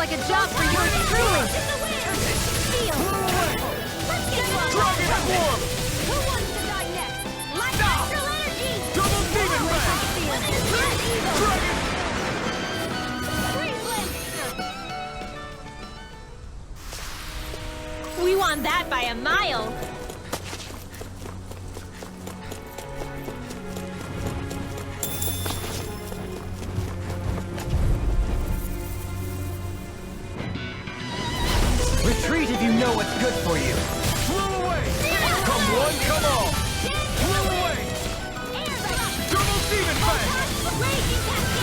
like a job for yours truly. Dragon form! Who wants to die next? Light astral energy! Double demon back! Dragon! We won that by a mile. Retreat if you know what's good for you. Flew away! Come one, come all! Flew away! Double demon back! Raining slash!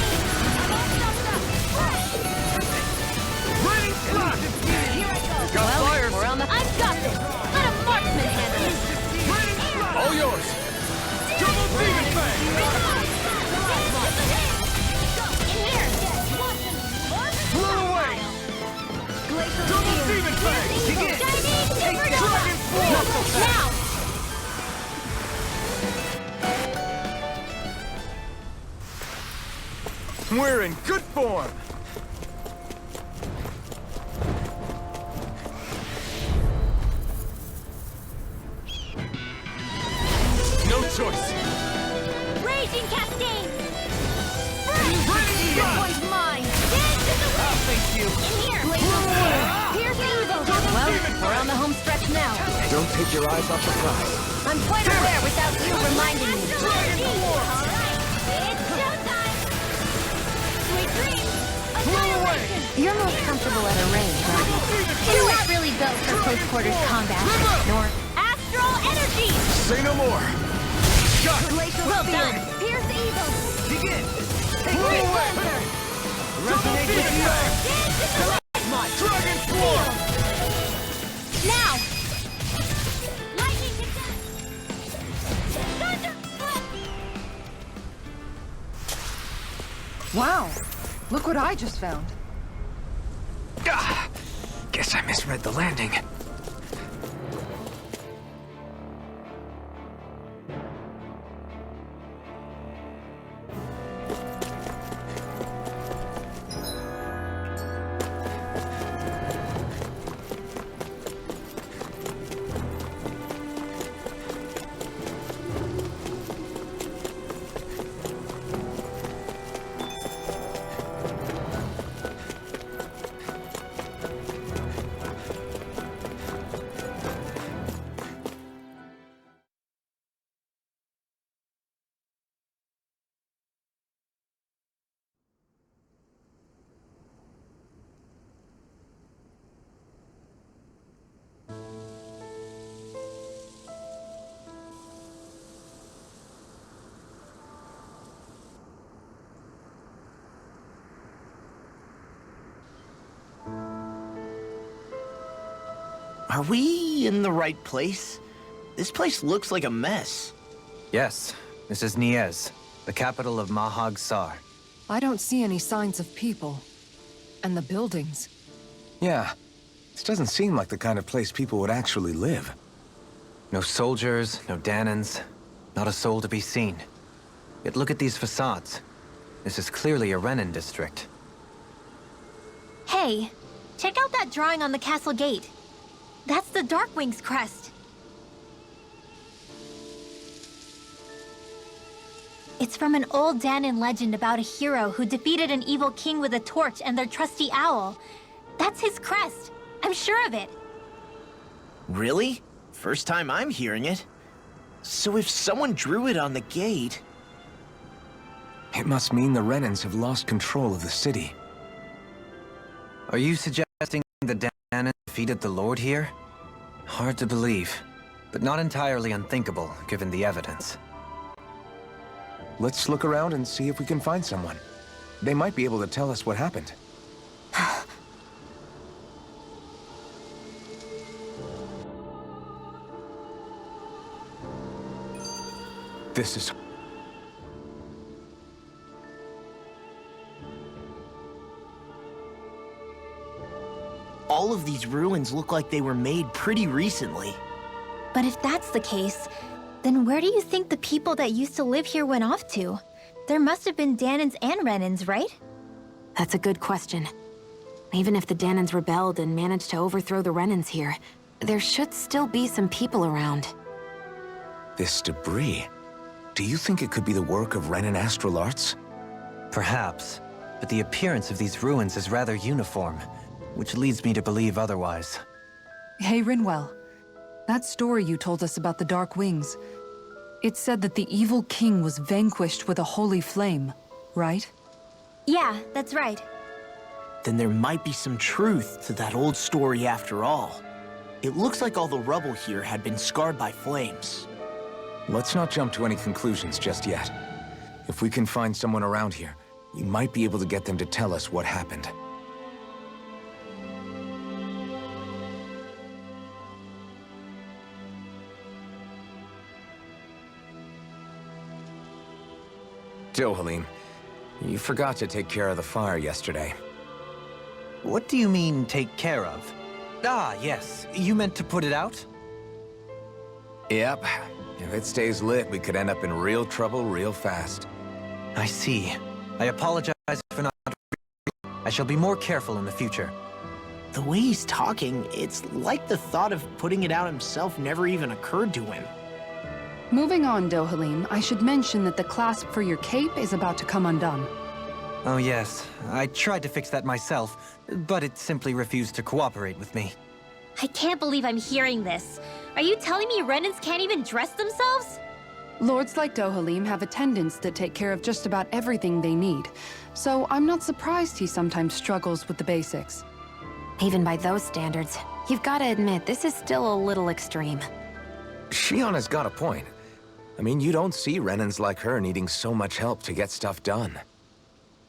Got fire! We're on the... I've got this! Let a marksman handle it! Raining slash! All yours! Double demon back! Flew away! Double demon back! Begin! Dragon form! Now! We're in good form! No choice! Raging Cascade! Raining This slash! one's mine! Dance to the wind! Thank you. In here! Here's the evil! Well, we're on the home stretch now. Don't take your eyes off the prize. I'm quite aware without you reminding me. Dragon form! Alright, it's showtime! Sweet dreams! Annihilation! You're most comfortable at a range, aren't you? You're not really built for close-quarters combat, nor... Astral energy! Say no more! Got it! Well done! Pierce the evil! Begin. Flew away! Double demon back! Dragon form! Now! Lightning condense! Thunder! Wow, look what I just found. Ah, guess I misread the landing. Are we in the right place? This place looks like a mess. Yes, this is Niez, the capital of Mahag Sar. I don't see any signs of people. And the buildings. Yeah, this doesn't seem like the kind of place people would actually live. No soldiers, no Dahnans, not a soul to be seen. Yet look at these facades. This is clearly a Renan district. Hey, check out that drawing on the castle gate. That's the Darkwing's crest. It's from an old Dahnan legend about a hero who defeated an evil king with a torch and their trusty owl. That's his crest. I'm sure of it. Really? First time I'm hearing it. So if someone drew it on the gate... It must mean the Renans have lost control of the city. Are you suggesting the Dahnan defeated the Lord here? Hard to believe, but not entirely unthinkable given the evidence. Let's look around and see if we can find someone. They might be able to tell us what happened. This is... All of these ruins look like they were made pretty recently. But if that's the case, then where do you think the people that used to live here went off to? There must have been Dahnans and Renans, right? That's a good question. Even if the Dahnans rebelled and managed to overthrow the Renans here, there should still be some people around. This debris... Do you think it could be the work of Renan astral arts? Perhaps, but the appearance of these ruins is rather uniform, which leads me to believe otherwise. Hey, Rinwell. That story you told us about the Dark Wings, it said that the evil king was vanquished with a holy flame, right? Yeah, that's right. Then there might be some truth to that old story after all. It looks like all the rubble here had been scarred by flames. Let's not jump to any conclusions just yet. If we can find someone around here, we might be able to get them to tell us what happened. Dohalim, you forgot to take care of the fire yesterday. What do you mean, take care of? Ah, yes. You meant to put it out? Yep. If it stays lit, we could end up in real trouble real fast. I see. I apologize for not... I shall be more careful in the future. The way he's talking, it's like the thought of putting it out himself never even occurred to him. Moving on, Dohalim, I should mention that the clasp for your cape is about to come undone. Oh yes, I tried to fix that myself, but it simply refused to cooperate with me. I can't believe I'm hearing this. Are you telling me Renans can't even dress themselves? Lords like Dohalim have attendants that take care of just about everything they need, so I'm not surprised he sometimes struggles with the basics. Even by those standards, you've got to admit this is still a little extreme. Shionne has got a point. I mean, you don't see Renans like her needing so much help to get stuff done.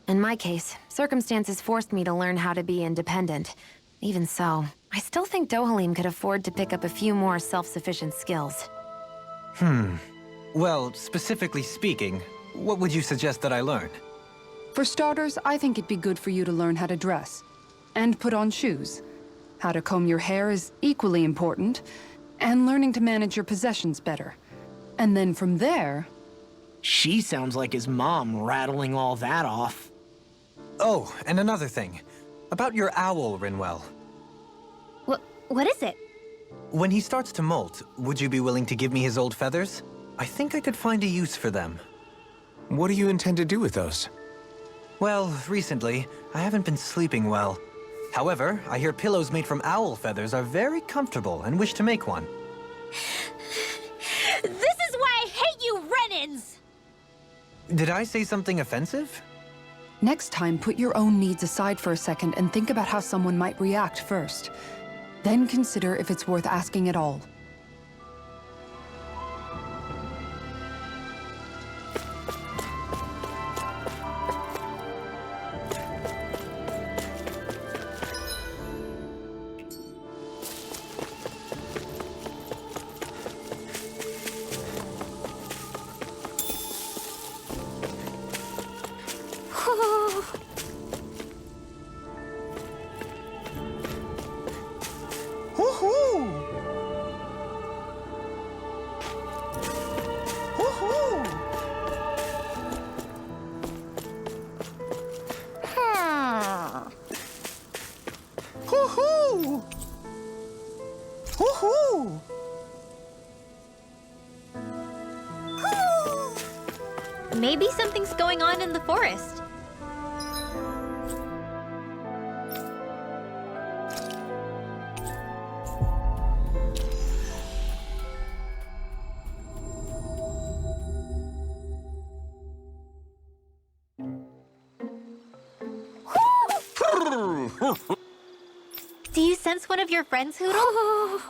In my case, circumstances forced me to learn how to be independent. Even so, I still think Dohalim could afford to pick up a few more self-sufficient skills. Well, specifically speaking, what would you suggest that I learn? For starters, I think it'd be good for you to learn how to dress. And put on shoes. How to comb your hair is equally important. And learning to manage your possessions better. And then from there... She sounds like his mom rattling all that off. Oh, and another thing. About your owl, Rinwell. What is it? When he starts to molt, would you be willing to give me his old feathers? I think I could find a use for them. What do you intend to do with those? Well, recently, I haven't been sleeping well. However, I hear pillows made from owl feathers are very comfortable and wish to make one. This is why I hate you, Renans! Did I say something offensive? Next time, put your own needs aside for a second and think about how someone might react first. Then consider if it's worth asking at all. Maybe something's going on in the forest. Do you sense one of your friends, Hoodle?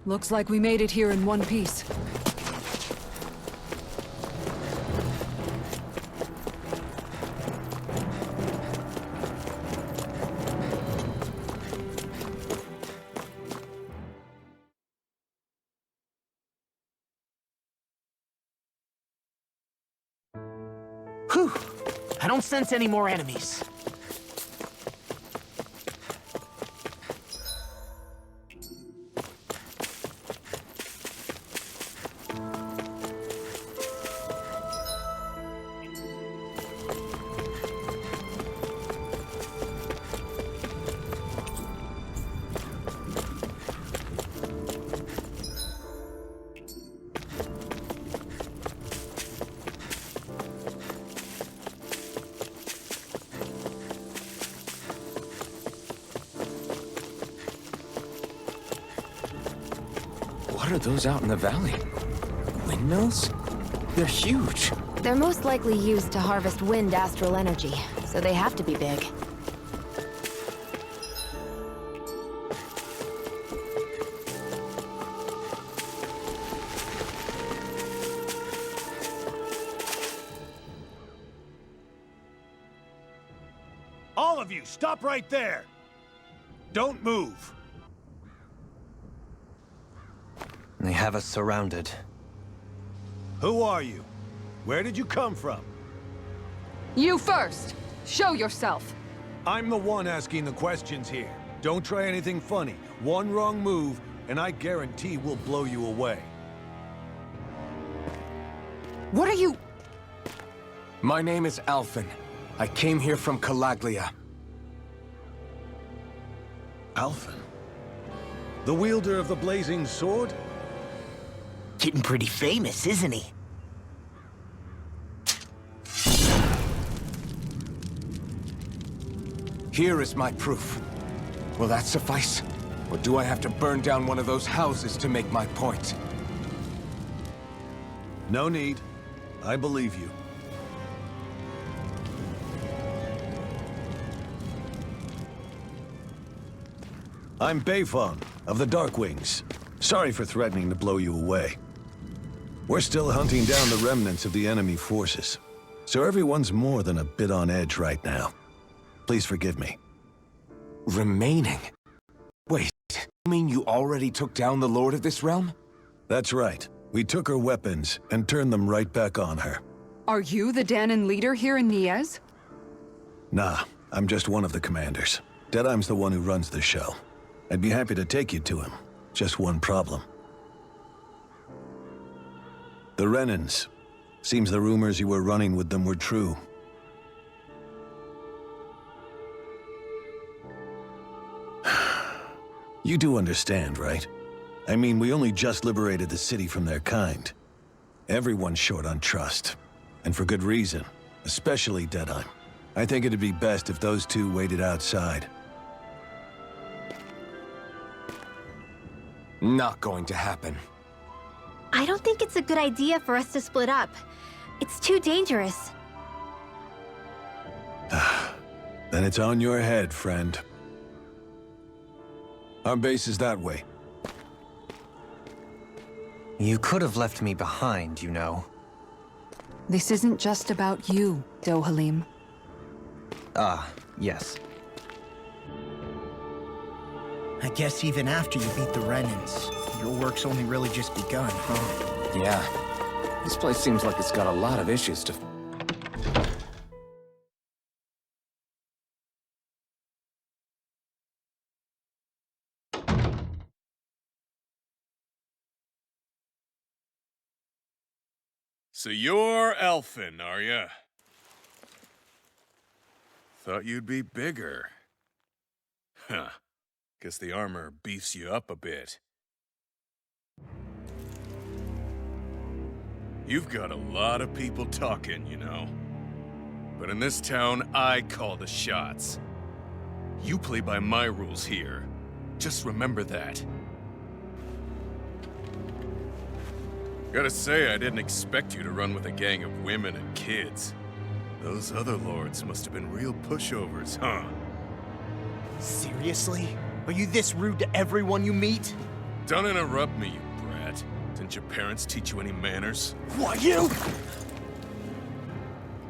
Looks like we made it here in one piece. Whew! I don't sense any more enemies. What are those out in the valley? Windmills? They're huge. They're most likely used to harvest wind astral energy, so they have to be big. All of you, stop right there! Don't move! They have us surrounded. Who are you? Where did you come from? You first! Show yourself! I'm the one asking the questions here. Don't try anything funny. One wrong move, and I guarantee we'll blow you away. What are you... My name is Alphen. I came here from Calaglia. Alphen? The wielder of the blazing sword? Getting pretty famous, isn't he? Here is my proof. Will that suffice? Or do I have to burn down one of those houses to make my point? No need. I believe you. I'm Beifong, of the Darkwings. Sorry for threatening to blow you away. We're still hunting down the remnants of the enemy forces, so everyone's more than a bit on edge right now. Please forgive me. Remaining? Wait, you mean you already took down the Lord of this realm? That's right. We took her weapons and turned them right back on her. Are you the Dahnan leader here in Niez? Nah, I'm just one of the commanders. Deadeye's the one who runs the show. I'd be happy to take you to him. Just one problem. The Renans. Seems the rumors you were running with them were true. You do understand, right? I mean, we only just liberated the city from their kind. Everyone's short on trust. And for good reason. Especially Deadeye. I think it'd be best if those two waited outside. Not going to happen. I don't think it's a good idea for us to split up. It's too dangerous. Then it's on your head, friend. Our base is that way. You could have left me behind, you know. This isn't just about you, Dohalim. Ah, yes. I guess even after you beat the Renans, your work's only really just begun, huh? Yeah. This place seems like it's got a lot of issues to... So you're Alphen, are ya? Thought you'd be bigger. Huh. Guess the armor beefs you up a bit. You've got a lot of people talking, you know. But in this town, I call the shots. You play by my rules here. Just remember that. Gotta say, I didn't expect you to run with a gang of women and kids. Those other lords must have been real pushovers, huh? Seriously? Are you this rude to everyone you meet? Don't interrupt me, you brat. Didn't your parents teach you any manners? What, you?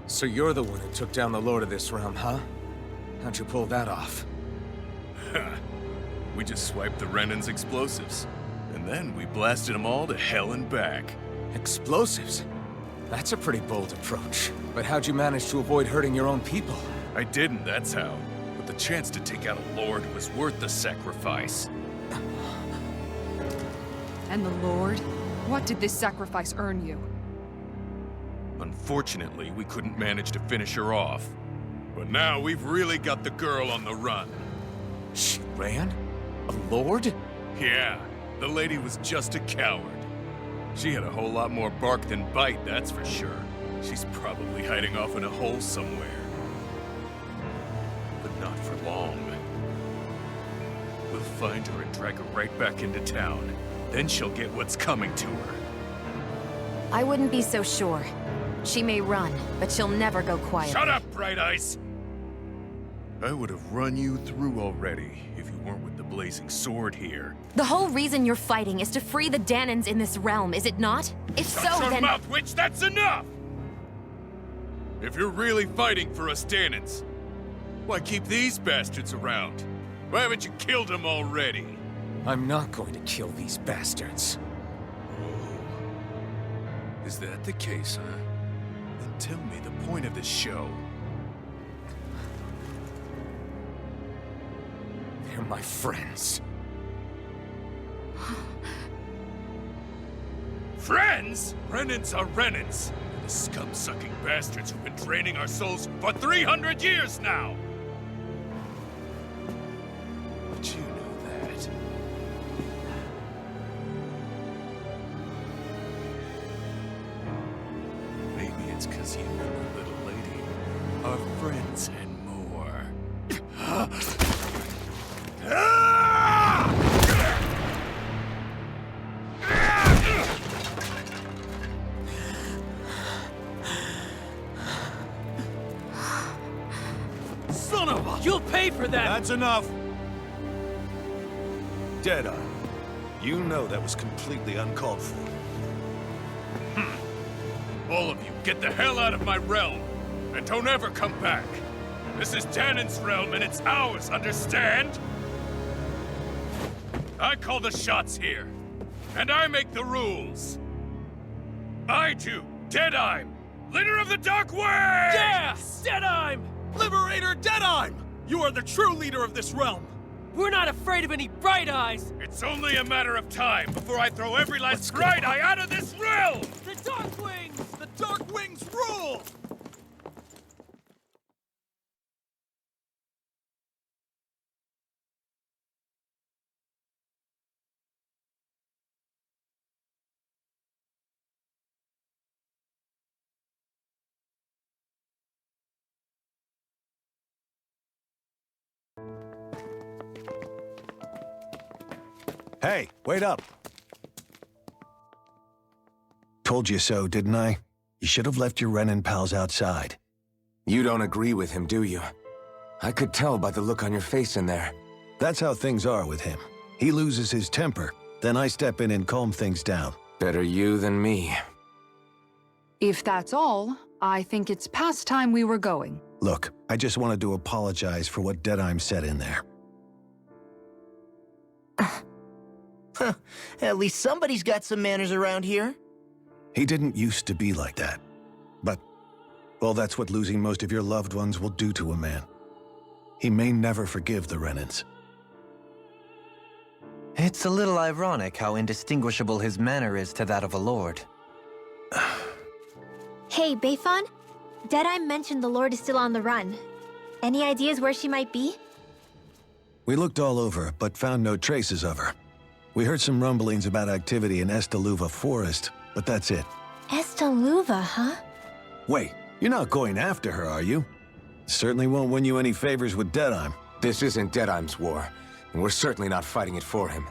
So you're the one who took down the Lord of this realm, huh? How'd you pull that off? We just swiped the Renan's explosives. And then we blasted them all to hell and back. Explosives? That's a pretty bold approach. But how'd you manage to avoid hurting your own people? I didn't, that's how. But the chance to take out a lord was worth the sacrifice. And the Lord? What did this sacrifice earn you? Unfortunately, we couldn't manage to finish her off. But now we've really got the girl on the run. She ran? A lord? Yeah, the lady was just a coward. She had a whole lot more bark than bite, that's for sure. She's probably hiding off in a hole somewhere. But not for long. We'll find her and drag her right back into town. Then she'll get what's coming to her. I wouldn't be so sure. She may run, but she'll never go quiet. Shut up, Bright Eyes! I would have run you through already if you weren't with the blazing sword here. The whole reason you're fighting is to free the Dahnans in this realm, is it not? If so, Shut your then... mouth, witch! That's enough! If you're really fighting for us Dahnans, why keep these bastards around? Why haven't you killed them already? I'm not going to kill these bastards. Oh. Is that the case, huh? Then tell me the point of this show. They're my friends. Friends? Renans are Renans. The scum-sucking bastards who've been draining our souls for 300 years now! But you know that. Maybe it's because you and the little lady are friends and more. Son of a... You'll pay for that! That's enough! Deadeye, you know that was completely uncalled for. All of you, get the hell out of my realm! And don't ever come back! This is Dahnan's realm and it's ours, understand? I call the shots here. And I make the rules. I do, Deadeye, leader of the Dark Wings! Yeah! Deadeye! Liberator Deadeye! You are the true leader of this realm! We're not afraid of any Bright Eyes! It's only a matter of time before I throw every last Bright Eye out of this realm! The Dark Wings! The Dark Wings rule! Hey, wait up! Told you so, didn't I? You should have left your Renan pals outside. You don't agree with him, do you? I could tell by the look on your face in there. That's how things are with him. He loses his temper, then I step in and calm things down. Better you than me. If that's all, I think it's past time we were going. Look, I just wanted to apologize for what Deadeye said in there. At least somebody's got some manners around here. He didn't used to be like that. But, well, that's what losing most of your loved ones will do to a man. He may never forgive the Renans. It's a little ironic how indistinguishable his manner is to that of a lord. Hey, Bayfon? Deadeye mentioned the Lord is still on the run. Any ideas where she might be? We looked all over, but found no traces of her. We heard some rumblings about activity in Estaluva Forest, but that's it. Estaluva, huh? Wait, you're not going after her, are you? Certainly won't win you any favors with Deadeye. This isn't Deadeye's war, and we're certainly not fighting it for him.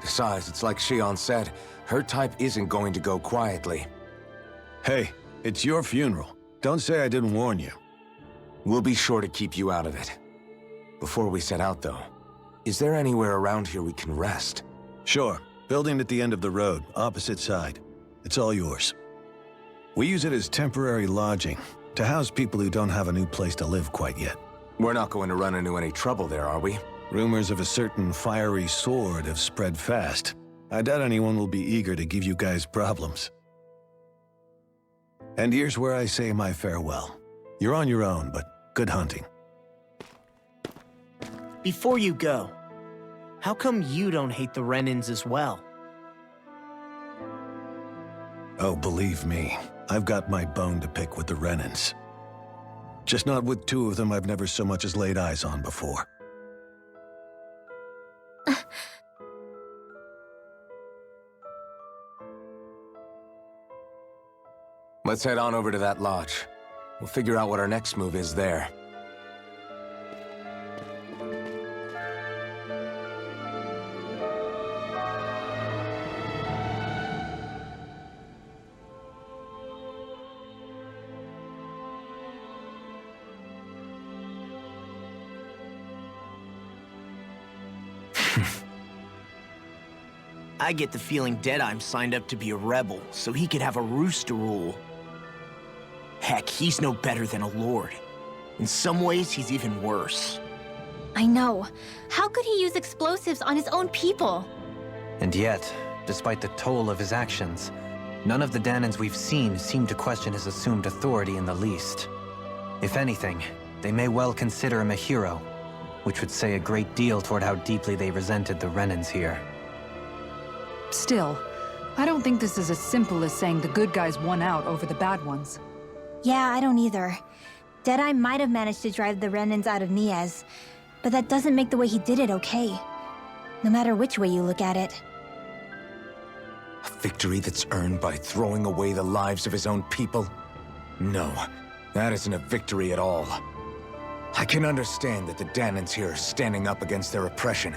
Besides, it's like Shionne said, her type isn't going to go quietly. Hey, it's your funeral. Don't say I didn't warn you. We'll be sure to keep you out of it. Before we set out, though, is there anywhere around here we can rest? Sure, Building at the end of the road, opposite side. It's all yours. We use it as temporary lodging, to house people who don't have a new place to live quite yet. We're not going to run into any trouble there, are we? Rumors of a certain fiery sword have spread fast. I doubt anyone will be eager to give you guys problems. And here's where I say my farewell. You're on your own, but good hunting. Before you go, how come you don't hate the Renans as well? Oh, believe me, I've got my bone to pick with the Renans. Just not with two of them I've never so much as laid eyes on before. Let's head on over to that lodge. We'll figure out what our next move is there. I get the feeling Deadeye'm signed up to be a rebel so he could have a roost to rule. Heck, he's no better than a lord. In some ways, he's even worse. I know. How could he use explosives on his own people? And yet, despite the toll of his actions, none of the Dahnans we've seen seem to question his assumed authority in the least. If anything, they may well consider him a hero, which would say a great deal toward how deeply they resented the Renans here. Still, I don't think this is as simple as saying the good guys won out over the bad ones. Yeah, I don't either. Deadeye might have managed to drive the Renans out of Niaz, but that doesn't make the way he did it okay. No matter which way you look at it. A victory that's earned by throwing away the lives of his own people? No, that isn't a victory at all. I can understand that the Dahnans here are standing up against their oppression,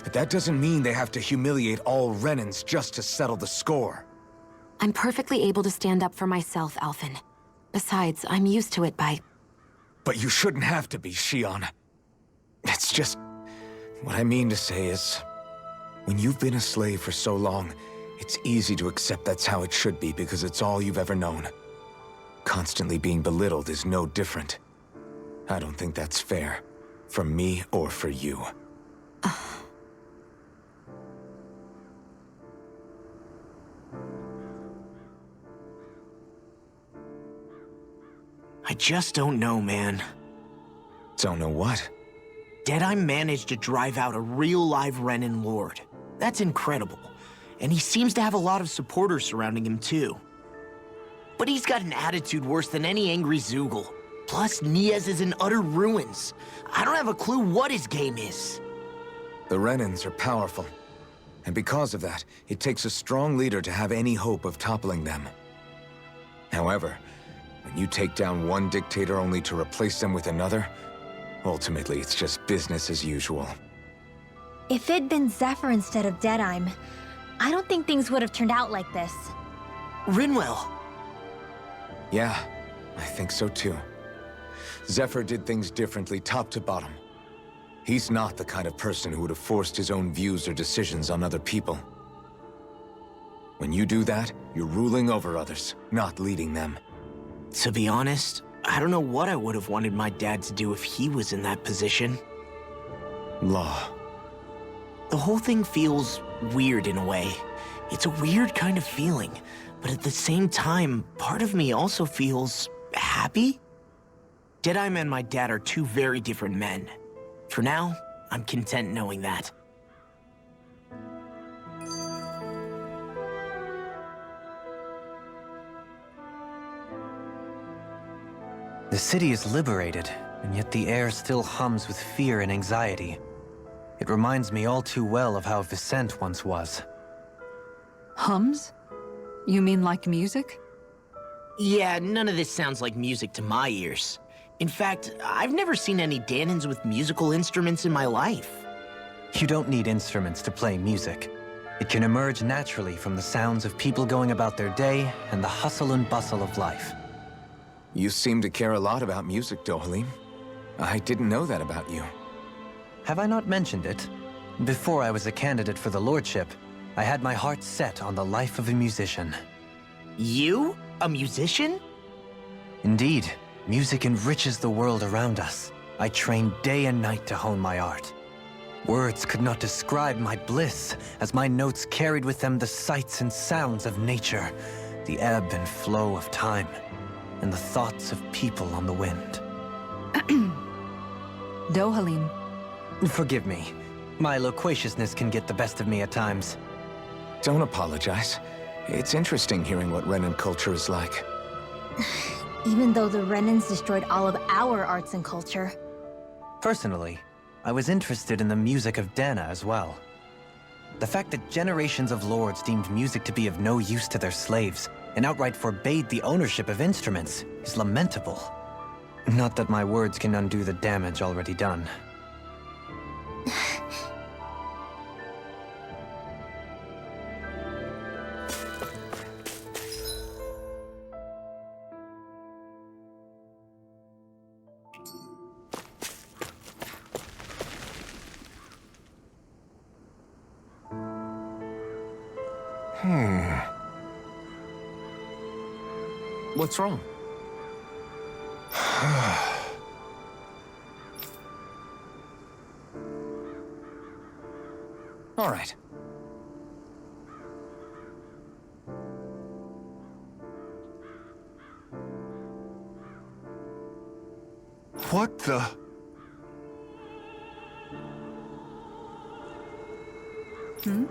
but that doesn't mean they have to humiliate all Renans just to settle the score. I'm perfectly able to stand up for myself, Alphen. Besides, I'm used to it by... But you shouldn't have to be, Shionne. It's just... What I mean to say is... When you've been a slave for so long, it's easy to accept that's how it should be because it's all you've ever known. Constantly being belittled is no different. I don't think that's fair. For me or for you. I just don't know, man. Don't know what? Deadeye managed to drive out a real live Renan lord. That's incredible. And he seems to have a lot of supporters surrounding him too. But he's got an attitude worse than any angry Zoogle. Plus, Niaz is in utter ruins. I don't have a clue what his game is. The Renans are powerful. And because of that, it takes a strong leader to have any hope of toppling them. However, when you take down one dictator only to replace them with another, ultimately it's just business as usual. If it'd been Zephyr instead of Deadeye'm, I don't think things would have turned out like this. Rinwell. Yeah, I think so too. Zephyr did things differently top to bottom. He's not the kind of person who would have forced his own views or decisions on other people. When you do that, you're ruling over others, not leading them. To be honest, I don't know what I would have wanted my dad to do if he was in that position. Law. The whole thing feels weird in a way. It's a weird kind of feeling, but at the same time, part of me also feels happy? Deadeye'm and my dad are two very different men. For now, I'm content knowing that. The city is liberated, and yet the air still hums with fear and anxiety. It reminds me all too well of how Vicente once was. Hums? You mean like music? Yeah, none of this sounds like music to my ears. In fact, I've never seen any Dahnans with musical instruments in my life. You don't need instruments to play music. It can emerge naturally from the sounds of people going about their day and the hustle and bustle of life. You seem to care a lot about music, Dohalim. I didn't know that about you. Have I not mentioned it? Before I was a candidate for the lordship, I had my heart set on the life of a musician. You? A musician? Indeed, music enriches the world around us. I trained day and night to hone my art. Words could not describe my bliss, as my notes carried with them the sights and sounds of nature, the ebb and flow of time, and the thoughts of people on the wind. Dohalim. Forgive me. My loquaciousness can get the best of me at times. Don't apologize. It's interesting hearing what Renan culture is like. Even though the Renans destroyed all of our arts and culture. Personally, I was interested in the music of Dahna as well. The fact that generations of lords deemed music to be of no use to their slaves and outright forbade the ownership of instruments is lamentable. Not that my words can undo the damage already done. What's wrong? All right. What the? Hmm?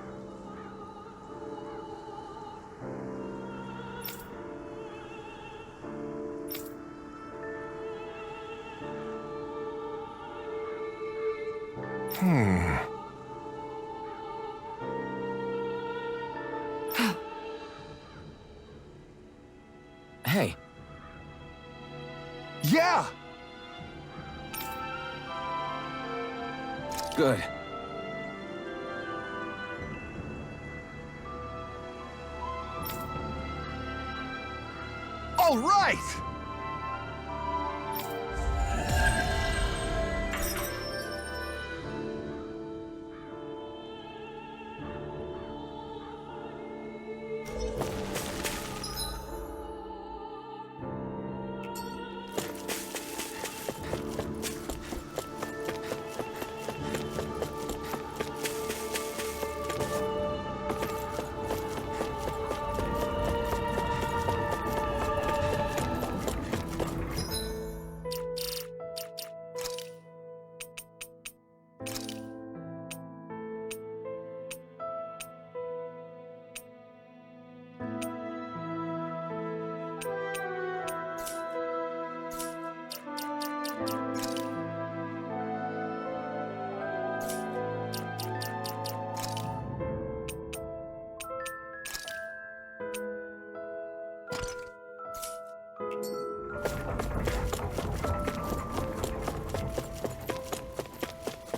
Hey. Yeah! Good. All right!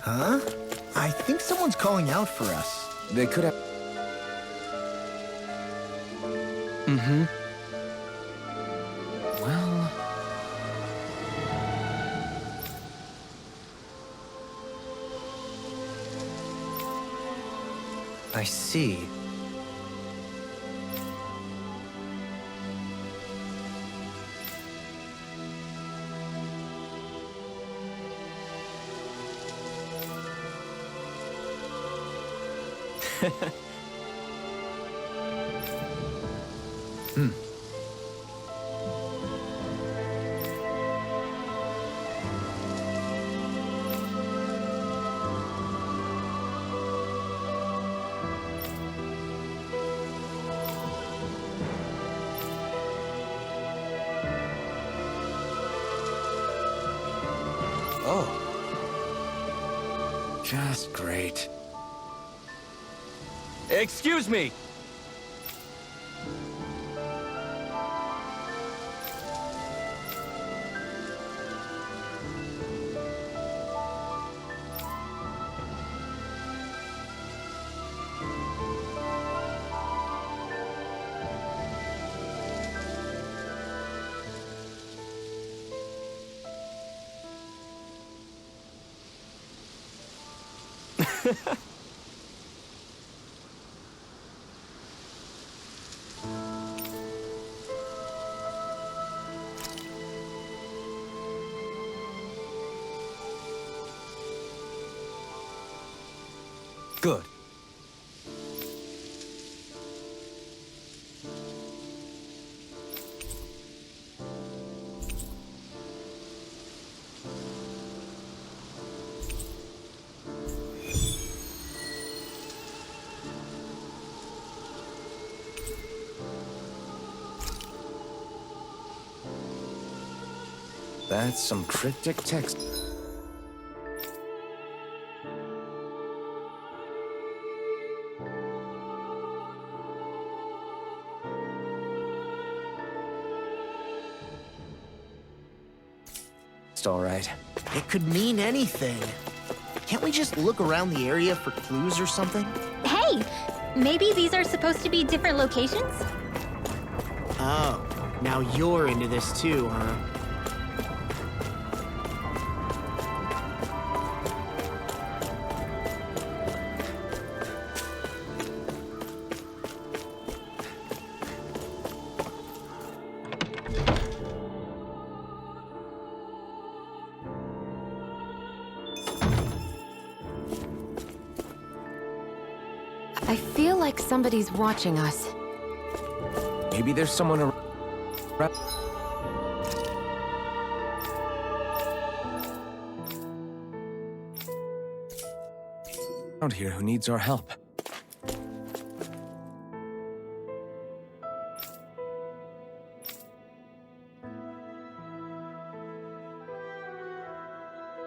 Huh? I think someone's calling out for us. They could have... Mm-hmm. Well... I see. Oh. Just great. Excuse me! Good. That's some cryptic text. It's all right. It could mean anything. Can't we just look around the area for clues or something? Hey! Maybe these are supposed to be different locations? Oh, now you're into this too, huh? I feel like somebody's watching us. Maybe there's someone around here who needs our help.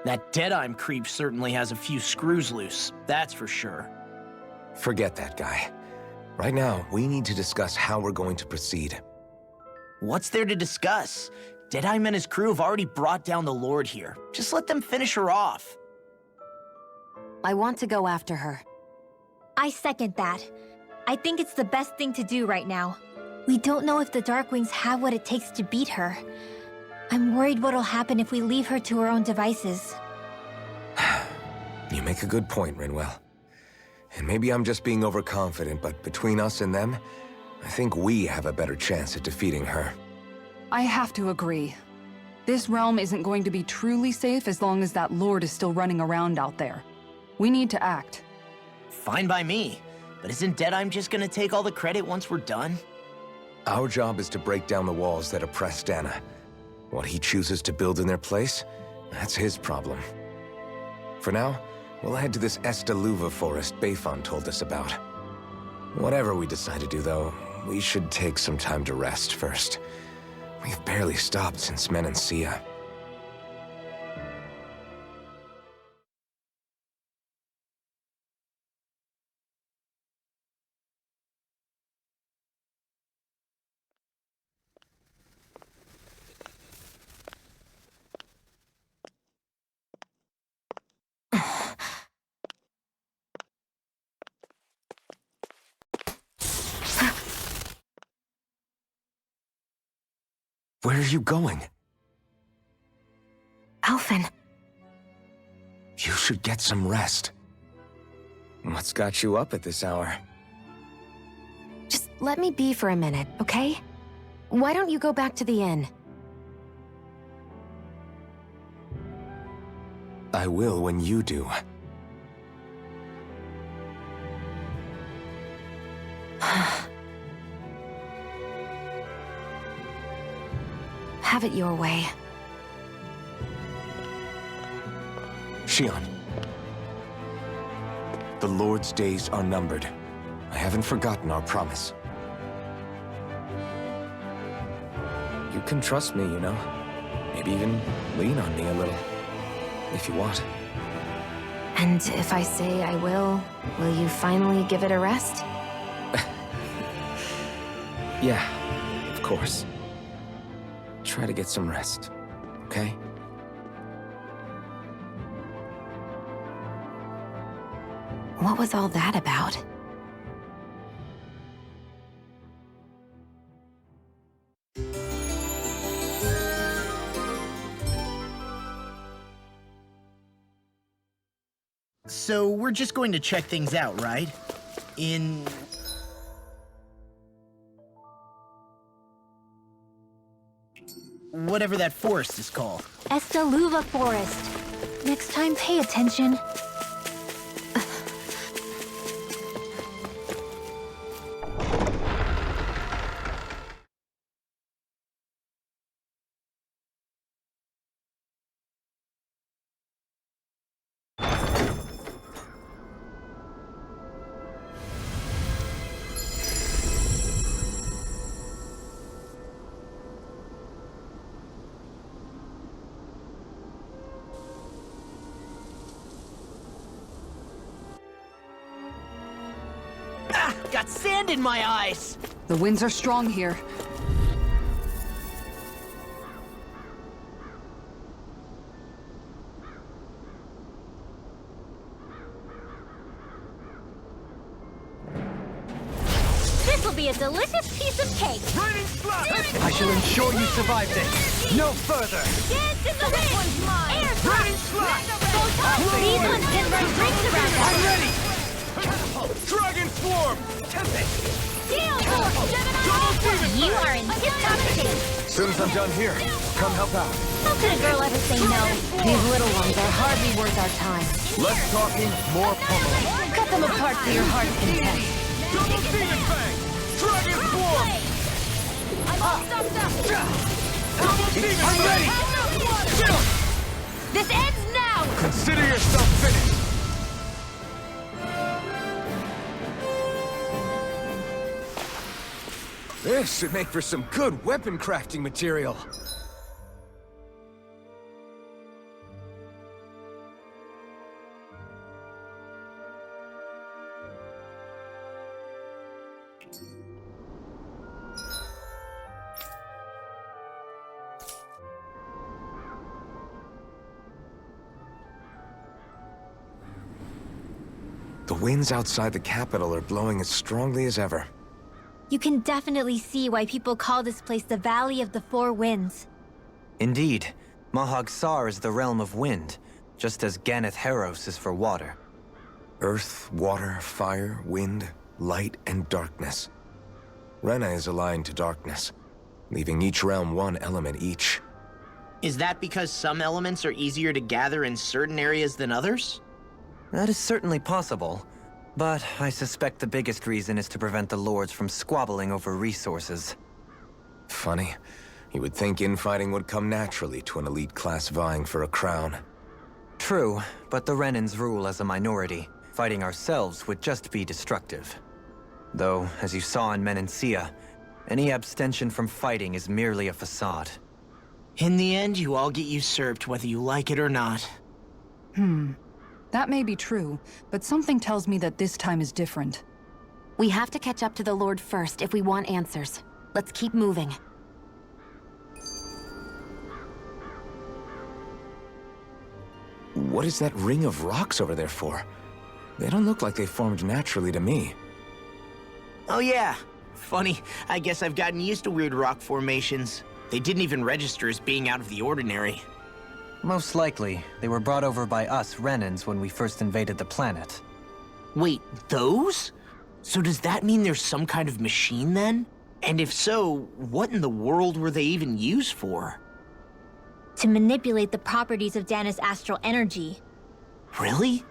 That Deadeye creep certainly has a few screws loose, that's for sure. Forget that guy. Right now, we need to discuss how we're going to proceed. What's there to discuss? Deadeye and his crew have already brought down the Lord here. Just let them finish her off. I want to go after her. I second that. I think it's the best thing to do right now. We don't know if the Darkwings have what it takes to beat her. I'm worried what'll happen if we leave her to her own devices. You make a good point, Rinwell. And maybe I'm just being overconfident, but between us and them, I think we have a better chance at defeating her. I have to agree. This realm isn't going to be truly safe as long as that Lord is still running around out there. We need to act. Fine by me. But isn't Deadeye just gonna take all the credit once we're done? Our job is to break down the walls that oppress Dahna. What he chooses to build in their place, that's his problem. For now, we'll head to this Estaluva forest Bayfon told us about. Whatever we decide to do, though, we should take some time to rest first. We've barely stopped since Menancia. Where are you going? Alphen. You should get some rest. What's got you up at this hour? Just let me be for a minute, okay? Why don't you go back to the inn? I will when you do. Have it your way. Shionne. The Lord's days are numbered. I haven't forgotten our promise. You can trust me, you know. Maybe even lean on me a little, if you want. And if I say I will you finally give it a rest? Yeah, of course. Try to get some rest, okay? What was all that about? So we're just going to check things out, right? In... whatever that forest is called. Estaluva Forest. Next time, pay attention. Got sand in my eyes! The winds are strong here. This will be a delicious piece of cake! I shall ensure you survive this. No further. Dance in the wind! Air thrust! These ones can run rings around us! I'm ready! Dragon Swarm! Steel Force! You are in tip-top shape! Soon as I'm done here, come help out. How could a girl ever say no? These little ones are hardly worth our time. Less talking, more pummeling. Cut them apart to your heart's content. Double Demon Fang! Dragon Swarm! Double Demon I'm Fang! ready! This ends now! Consider yourself finished! This should make for some good weapon crafting material. The winds outside the capital are blowing as strongly as ever. You can definitely see why people call this place the Valley of the Four Winds. Indeed. Mahag Sar is the realm of wind, just as Ganeth Heros is for water. Earth, water, fire, wind, light, and darkness. Rena is aligned to darkness, leaving each realm one element each. Is that because some elements are easier to gather in certain areas than others? That is certainly possible, but I suspect the biggest reason is to prevent the lords from squabbling over resources. Funny. You would think infighting would come naturally to an elite class vying for a crown. True, but the Renans rule as a minority. Fighting ourselves would just be destructive. Though, as you saw in Menancia, any abstention from fighting is merely a facade. In the end, you all get usurped whether you like it or not. That may be true, but something tells me that this time is different. We have to catch up to the Lord first if we want answers. Let's keep moving. What is that ring of rocks over there for? They don't look like they formed naturally to me. Oh yeah. Funny, I guess I've gotten used to weird rock formations. They didn't even register as being out of the ordinary. Most likely, they were brought over by us Renans when we first invaded the planet. Wait, those? So does that mean there's some kind of machine then? And if so, what in the world were they even used for? To manipulate the properties of Dahna's astral energy. Really?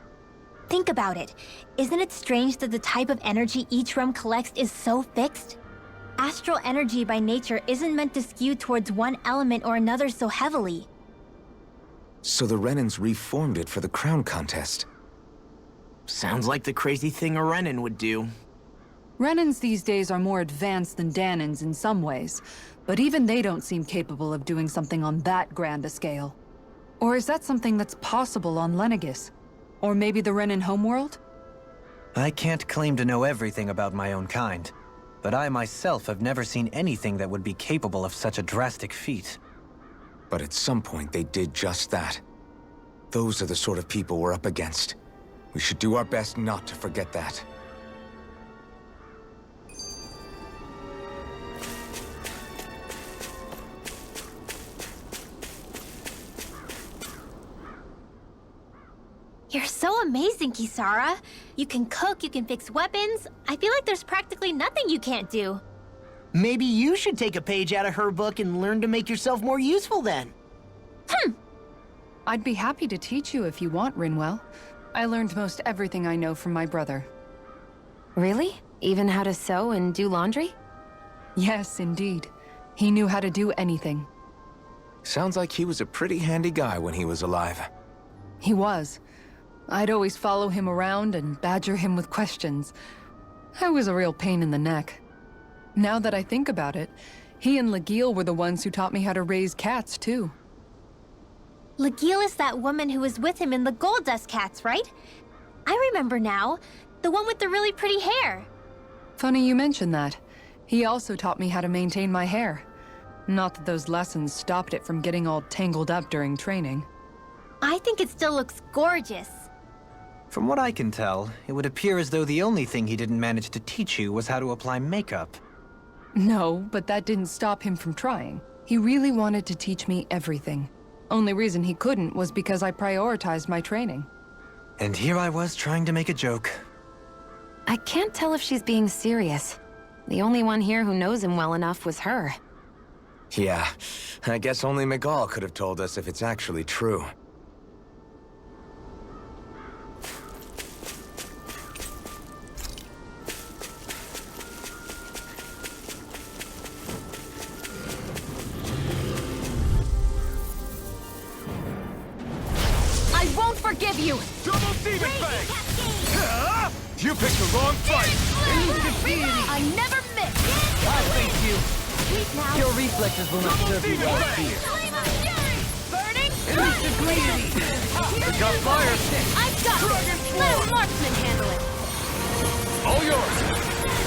Think about it. Isn't it strange that the type of energy each realm collects is so fixed? Astral energy by nature isn't meant to skew towards one element or another so heavily. So the Renans reformed it for the crown contest. Sounds like the crazy thing a Renan would do. Renans these days are more advanced than Dahnans in some ways, but even they don't seem capable of doing something on that grand a scale. Or is that something that's possible on Lenegis? Or maybe the Renan homeworld? I can't claim to know everything about my own kind, but I myself have never seen anything that would be capable of such a drastic feat. But at some point they did just that. Those are the sort of people we're up against. We should do our best not to forget that. You're so amazing, Kisara. You can cook, you can fix weapons. I feel like there's practically nothing you can't do. Maybe you should take a page out of her book and learn to make yourself more useful then. I'd be happy to teach you if you want, Rinwell. I learned most everything I know from my brother. Really? Even how to sew and do laundry? Yes, indeed. He knew how to do anything. Sounds like he was a pretty handy guy when he was alive. He was. I'd always follow him around and badger him with questions. I was a real pain in the neck. Now that I think about it, he and Legil were the ones who taught me how to raise cats, too. Legil is that woman who was with him in the Gold Dust Cats, right? I remember now. The one with the really pretty hair. Funny you mention that. He also taught me how to maintain my hair. Not that those lessons stopped it from getting all tangled up during training. I think it still looks gorgeous. From what I can tell, it would appear as though the only thing he didn't manage to teach you was how to apply makeup. No, but that didn't stop him from trying. He really wanted to teach me everything. Only reason he couldn't was because I prioritized my training. And here I was trying to make a joke. I can't tell if she's being serious. The only one here who knows him well enough was her. Yeah, I guess only Miguel could have told us if it's actually true. I won't forgive you! Double demon fang! You picked the wrong fight! I never miss! I thank you. Now. Your reflexes will not serve you well here. Burning! Got fire! I've got it! Let a marksman handle it! All yours!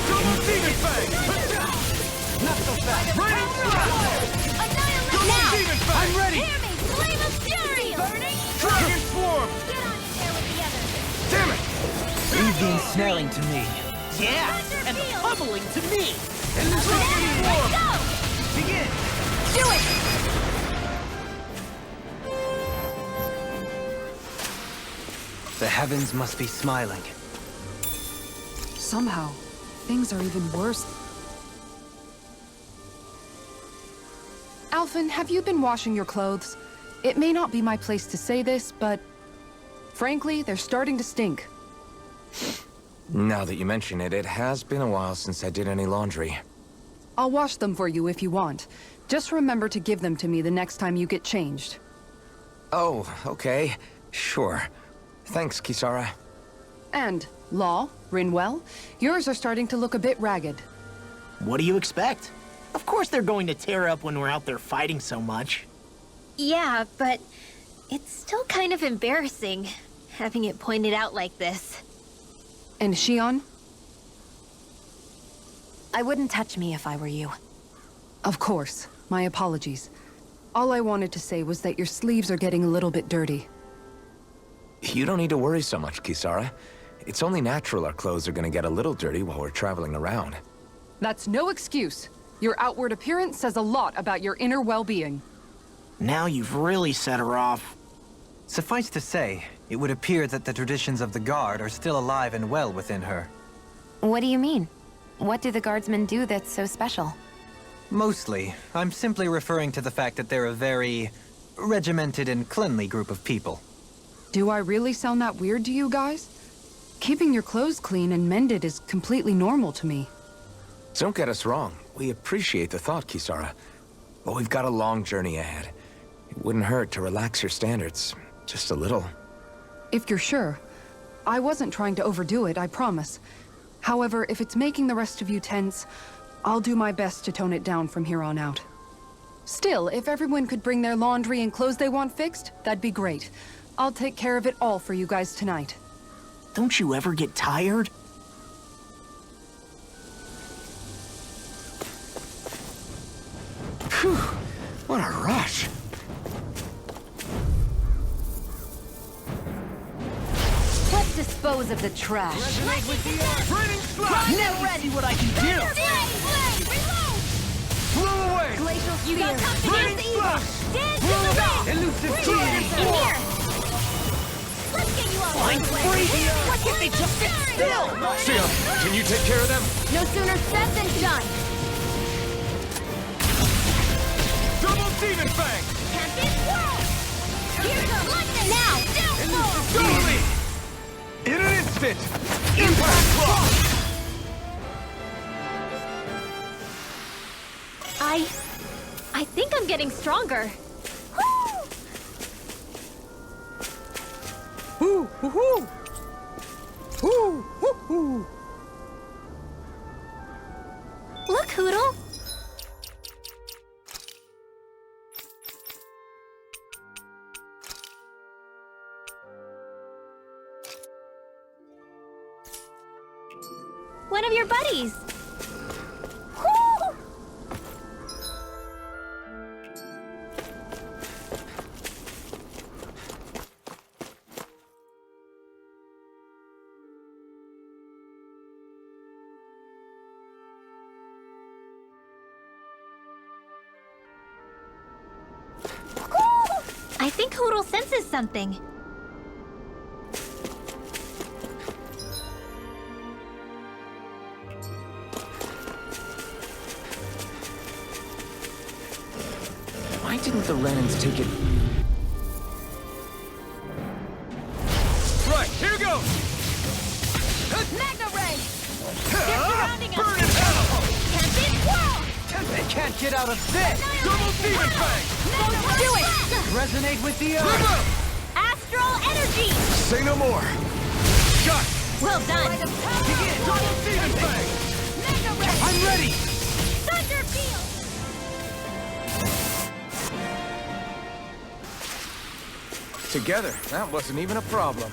Double demon fang! Not so fast. Raining blast! Now! Demon fang! I'm ready. Hear me! Flame of fury! Burning! Dragon swarm! Get on in there with the others! Damn it! Leave the ensnaring to me. Yeah, and the pummeling to me. Let's go! Begin! Do it! The heavens must be smiling. Somehow, things are even worse. Alphen, have you been washing your clothes? It may not be my place to say this, but frankly, they're starting to stink. Now that you mention it, it has been a while since I did any laundry. I'll wash them for you if you want. Just remember to give them to me the next time you get changed. Oh, okay. Sure. Thanks, Kisara. And, Law, Rinwell, yours are starting to look a bit ragged. What do you expect? Of course they're going to tear up when we're out there fighting so much. Yeah, but it's still kind of embarrassing, having it pointed out like this. And Shionne? I wouldn't touch me if I were you. Of course. My apologies. All I wanted to say was that your sleeves are getting a little bit dirty. You don't need to worry so much, Kisara. It's only natural our clothes are gonna get a little dirty while we're traveling around. That's no excuse. Your outward appearance says a lot about your inner well-being. Now you've really set her off. Suffice to say, it would appear that the traditions of the Guard are still alive and well within her. What do you mean? What do the guardsmen do that's so special? Mostly, I'm simply referring to the fact that they're a very regimented and cleanly group of people. Do I really sound that weird to you guys? Keeping your clothes clean and mended is completely normal to me. Don't get us wrong. We appreciate the thought, Kisara. But we've got a long journey ahead. It wouldn't hurt to relax your standards. Just a little. If you're sure. I wasn't trying to overdo it, I promise. However, if it's making the rest of you tense, I'll do my best to tone it down from here on out. Still, if everyone could bring their laundry and clothes they want fixed, that'd be great. I'll take care of it all for you guys tonight. Don't you ever get tired? Phew! What a rush! Let's dispose of the trash. Never see what I can do! Blow away! Glacial sphere. Raining splash! Elusive In here. Let's get you all Flying free! Why can't they just sit still? Shionne, can you take care of them? No sooner said than done. Double demon fang! Can't be swirled. Here goes. Now. Totally! In an instant! Impact block! I think I'm getting stronger. Hoo hoo hoo! Hoo hoo hoo! Look, Hoodle. One of your buddies. Woo! I think Hoodle senses something. Why didn't the Renans take it? Right, here goes! Magna Ray! They're surrounding us! Burn in hell! Tempest Whirl! They can't get out of this! Double demon fang! Do it! Resonate with the Bring earth! up! Astral Energy! Say no more. Shot! Well done! Double demon fang! Magna Ray! I'm ready! Thunder Field! Together, that wasn't even a problem.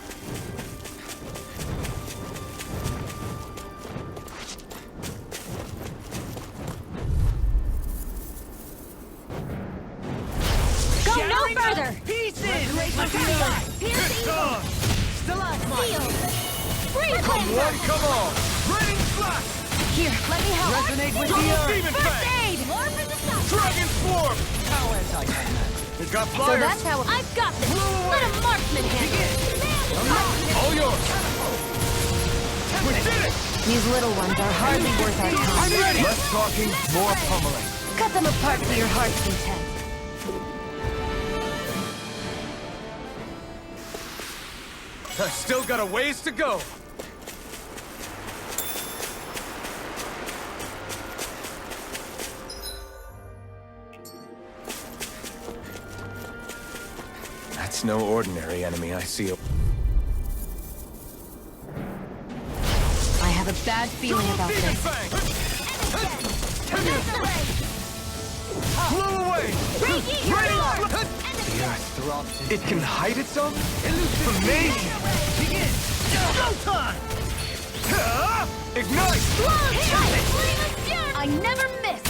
Go no further! Pieces! Pierce On! Seal! Free One, come on! Raining flash! Here, let me help! Resonate with Double the earth! demon First fang! aid! More for the sun! Dragon swarm! How anti-Dahnan? We've got So flyers! that's how I've got this! Let a marksman handle it! All yours! We did it! These little ones are hardly worth our time. I'm ready! Less talking, more pummeling. Cut them apart to your heart's content. I've still got a ways to go! That's no ordinary enemy I see. I have a bad feeling about Demon this. fang! Blow away! The earth throbs. It can hide itself? Amazing! Showtime! Ignite! I never miss!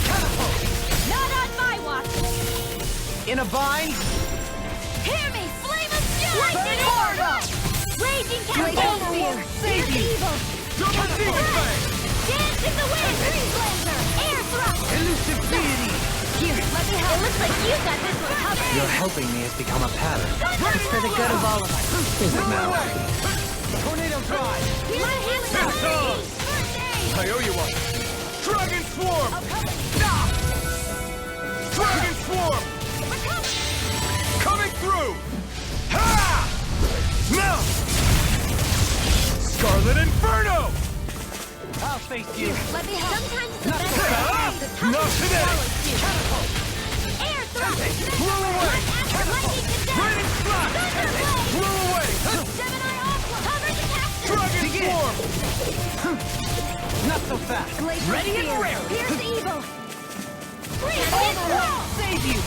Not on my watch! In a bind? Hear me! Flame of fury! Lightning Horde! Raging Campaign! Save evil! Double demon fang! Dance in the wind! Freeze laser! Air thrust! Elusive deity! Here, let me help! It looks like you got this one covered! Your helping me has become a pattern. It's for the good of all of us. Is it now? Tornado drive! My healing Piss on! First aid! I owe you one! Dragon swarm! I'm coming! Dragon swarm! We're coming! Coming through! Ha! Now! Scarlet Inferno! I'll face you. Let me help! Sometimes it's better Ah! the Not toughest today! follows you. Air thrust! Blow away! Lightning condense! Raining flash! Thunder Blow away! Gemini Aqua! Cover the captain! Dragon swarm! Not so fast. Ready and rare! Here's evil! Free Save you.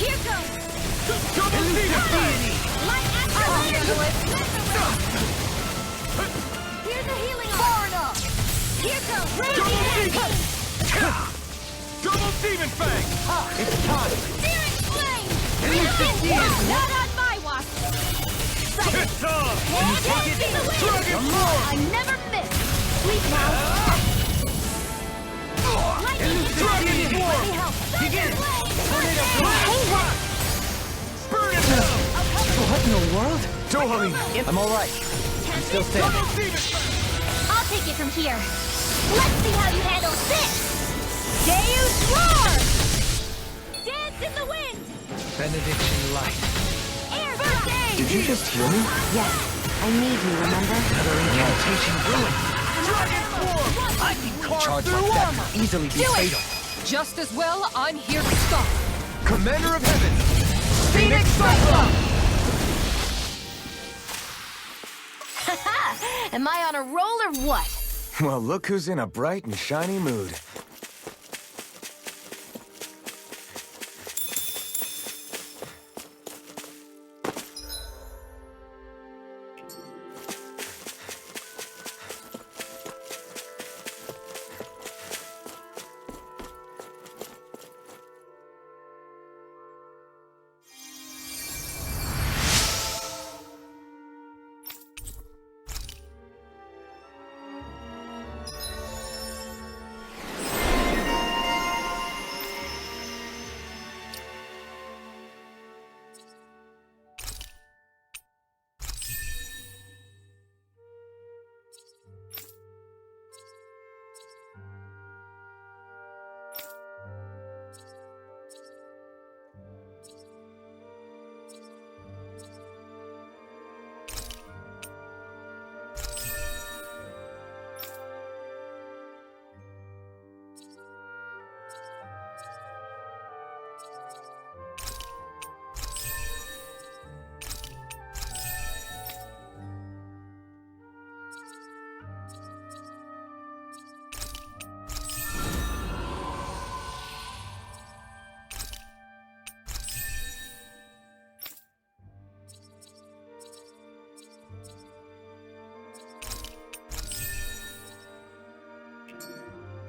Here goes! Double demon fang! Light I'll handle it. Here's a healing far enough! Here goes! Double Raging demon! Double demon fang! It's time. Searing flame! Elusive deity. Not on my watch! Piss on! Take it! Dragon swarm! I never miss! Sleep now! Lightning! Dragon Let swarm! me help! Begin. Tornado blast! Burn in hell! What in the world? Dohalim! I'm all right. I'm still standing. Double demon fang! I'll take it from here. Let's see how you handle this! Deus Roar! Dance in the wind! Benediction light. Air first aid! Did you just hear me? Yes, I need you, remember? Another incantation ruined. Dragon swarm! I can carve Charge through like that armor. could easily be fatal. Just as well, I'm here to stop. Commander of Heaven! Phoenix Cyclone! Am I on a roll or what? Well, look who's in a bright and shiny mood.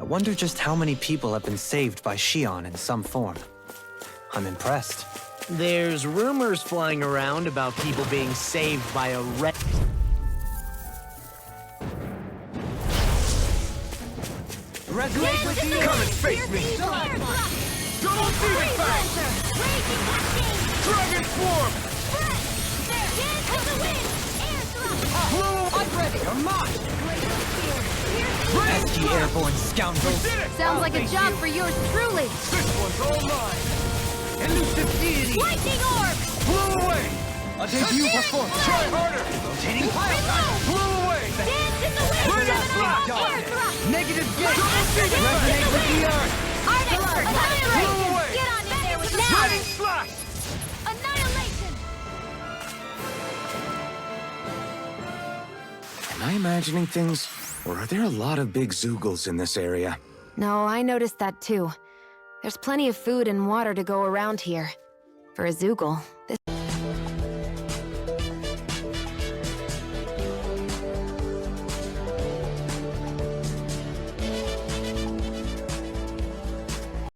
I wonder just how many people have been saved by Shionne in some form. I'm impressed. There's rumors flying around about people being saved by a red... Resonate with the come and face me! Double demon fang! Dragon form! I'm ready! You're mine! Pesky airborne scoundrels! Sounds like a job for yours truly. This one's all mine! Elusive deity! Lightning orb! Blew away! A debut performance! Try harder! Rotating Blew away! Dance in the wind! Renan flash! Air thrust! negative gate! Resonate with the earth! Arctic annihilation! Blew away! Get on in there with Shining now! slash! Annihilation! Am I imagining things? Or are there a lot of big Zoogles in this area? No, I noticed that too. There's plenty of food and water to go around here. For a Zoogle, this